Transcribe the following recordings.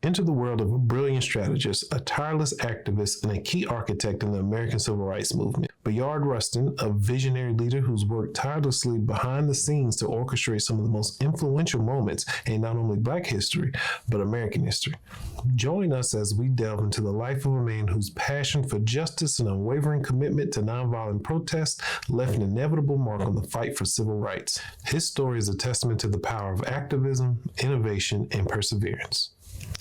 Enter the world of a brilliant strategist, a tireless activist, and a key architect in the American civil rights movement. Bayard Rustin, a visionary leader who's worked tirelessly behind the scenes to orchestrate some of the most influential moments in not only Black history, but American history. Join us as we delve into the life of a man whose passion for justice and unwavering commitment to nonviolent protest left an inevitable mark on the fight for civil rights. His story is a testament to the power of activism, innovation, and perseverance.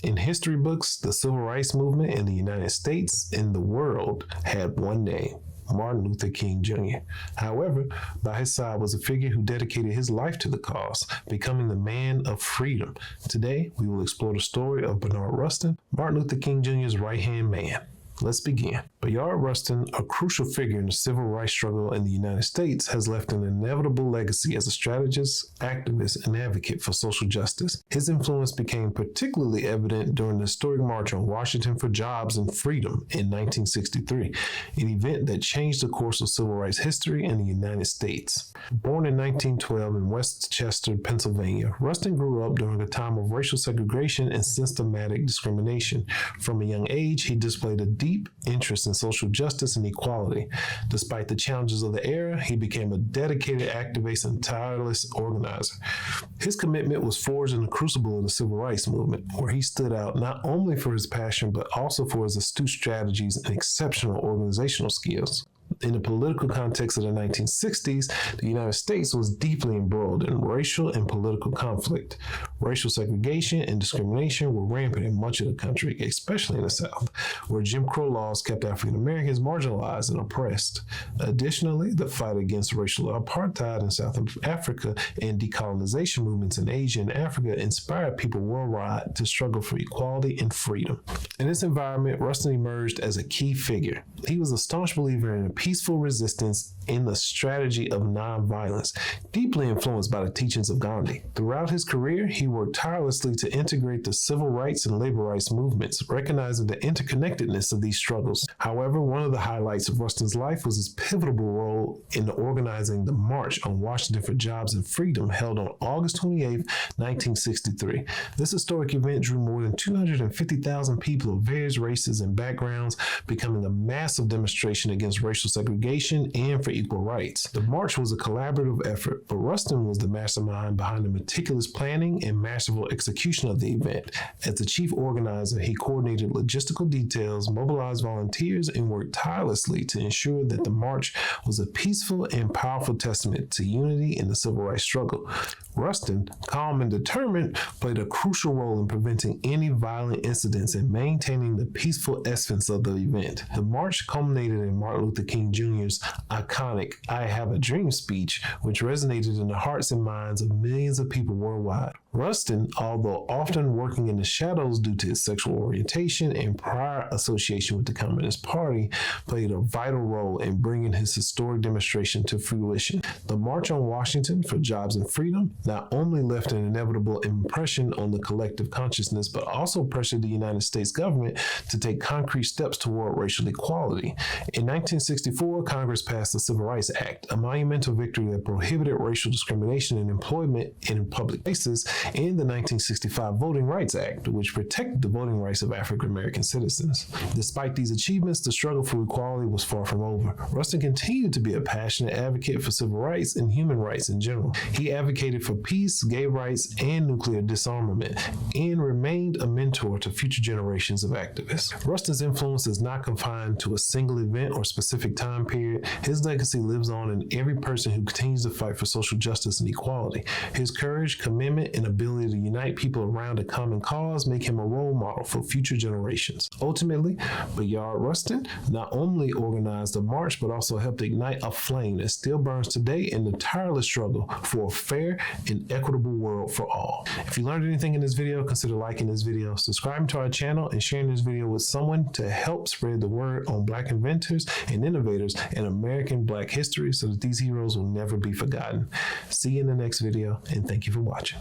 In history books, the civil rights movement in the United States and the world had one name: Martin Luther King Jr. However, by his side was a figure who dedicated his life to the cause, becoming the man of freedom. Today, we will explore the story of Bayard Rustin, Martin Luther King Jr.'s right-hand man. Let's begin. Bayard Rustin, a crucial figure in the civil rights struggle in the United States, has left an inevitable legacy as a strategist, activist, and advocate for social justice. His influence became particularly evident during the historic March on Washington for Jobs and Freedom in 1963, an event that changed the course of civil rights history in the United States. Born in 1912 in Westchester, Pennsylvania, Rustin grew up during a time of racial segregation and systematic discrimination. From a young age, he displayed a deep interest in social justice and equality. Despite the challenges of the era, he became a dedicated activist and tireless organizer. His commitment was forged in the crucible of the civil rights movement, where he stood out not only for his passion, but also for his astute strategies and exceptional organizational skills. In the political context of the 1960s, the United States was deeply embroiled in racial and political conflict. Racial segregation and discrimination were rampant in much of the country, especially in the South, where Jim Crow laws kept African Americans marginalized and oppressed. Additionally, the fight against racial apartheid in South Africa and decolonization movements in Asia and Africa inspired people worldwide to struggle for equality and freedom. In this environment, Rustin emerged as a key figure. He was a staunch believer in peaceful resistance in the strategy of nonviolence, deeply influenced by the teachings of Gandhi. Throughout his career, he worked tirelessly to integrate the civil rights and labor rights movements, recognizing the interconnectedness of these struggles. However, one of the highlights of Rustin's life was his pivotal role in organizing the March on Washington for Jobs and Freedom, held on August 28, 1963. This historic event drew more than 250,000 people of various races and backgrounds, becoming a massive demonstration against racial segregation and for equal rights. The march was a collaborative effort, but Rustin was the mastermind behind the meticulous planning and masterful execution of the event. As the chief organizer, he coordinated logistical details, mobilized volunteers, and worked tirelessly to ensure that the march was a peaceful and powerful testament to unity in the civil rights struggle. Rustin, calm and determined, played a crucial role in preventing any violent incidents and maintaining the peaceful essence of the event. The march culminated in Martin Luther King Jr.'s iconic "I Have a Dream" speech, which resonated in the hearts and minds of millions of people worldwide. Rustin, although often working in the shadows due to his sexual orientation and prior association with the Communist Party, played a vital role in bringing his historic demonstration to fruition. The March on Washington for Jobs and Freedom not only left an inevitable impression on the collective consciousness, but also pressured the United States government to take concrete steps toward racial equality. In 1964, Congress passed the Civil Rights Act, a monumental victory that prohibited racial discrimination in employment in public places, and the 1965 Voting Rights Act, which protected the voting rights of African American citizens. Despite these achievements, the struggle for equality was far from over. Rustin continued to be a passionate advocate for civil rights and human rights in general. He advocated for peace, gay rights, and nuclear disarmament, and remained a mentor to future generations of activists. Rustin's influence is not confined to a single event or specific time period. His legacy lives on in every person who continues to fight for social justice and equality. His courage, commitment, and ability to unite people around a common cause make him a role model for future generations. Ultimately, Bayard Rustin not only organized the march, but also helped ignite a flame that still burns today in the tireless struggle for a fair and equitable world for all. If you learned anything in this video, consider liking this video, subscribing to our channel, and sharing this video with someone to help spread the word on Black inventors and innovators in American Black history so that these heroes will never be forgotten. See you in the next video, and thank you for watching.